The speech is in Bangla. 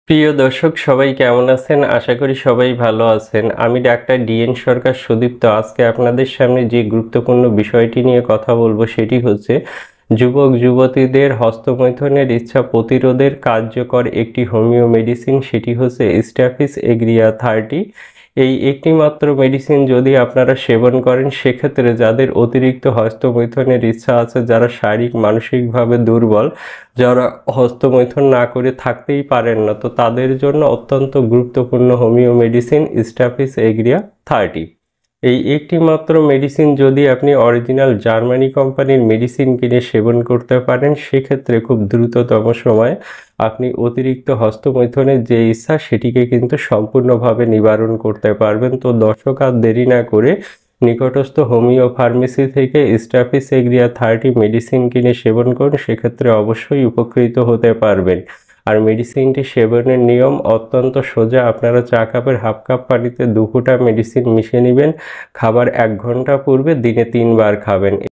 প্রিয় দর্শক সবাই কেমন আছেন? আশা করি সবাই ভালো আছেন। আমি ডাক্তার ডিএন সরকার সুদীপ্ত। আজকে আপনাদের সামনে যে গুরুত্বপূর্ণ বিষয়টি নিয়ে কথা বলবো সেটি হচ্ছে যুবক যুবতীদের হস্তমৈথুনের ইচ্ছা প্রতিরোধের কার্যকর একটি হোমিও মেডিসিন, সেটি হচ্ছে স্ট্যাফিস এগ্রিয়া 30। এই একটি মাত্র মেডিসিন যদি আপনারা সেবন করেন, সেক্ষেত্রে যাদের অতিরিক্ত হস্তমৈথুনের ইচ্ছা আছে, যারা শারীরিক মানসিকভাবে দুর্বল, যারা হস্তমৈথুন না করে থাকতেই পারেন না, তো তাদের জন্য অত্যন্ত গুরুত্বপূর্ণ হোমিও মেডিসিন স্ট্যাফিস এগ্রিয়া 30। এই একটি মাত্র মেডিসিন যদি আপনি অরিজিনাল জার্মানি কোম্পানির মেডিসিন কিনে সেবন করতে পারেন, সেক্ষেত্রে খুব দ্রুততম সময়ে আপনি অতিরিক্ত হস্তমৈথুনের যে ইচ্ছা সেটিকে কিন্তু সম্পূর্ণভাবে নিবারণ করতে পারবেন। তো দর্শক, আর দেরি না করে নিকটস্থ হোমিও ফার্মেসি থেকে স্ট্যাফিস এগ্রিয়া 30 মেডিসিন কিনে সেবন করুন, সেক্ষেত্রে অবশ্যই উপকৃত হতে পারবেন। আর মেডিসিনটি সেবনের নিয়ম অত্যন্ত সোজা। আপনারা চা কাপের হাফ কাপ পানিতে 2 ফোঁটা মেডিসিন মিশিয়ে নেবেন। খাবার 1 ঘন্টা পূর্বে দিনে 3 বার খাবেন।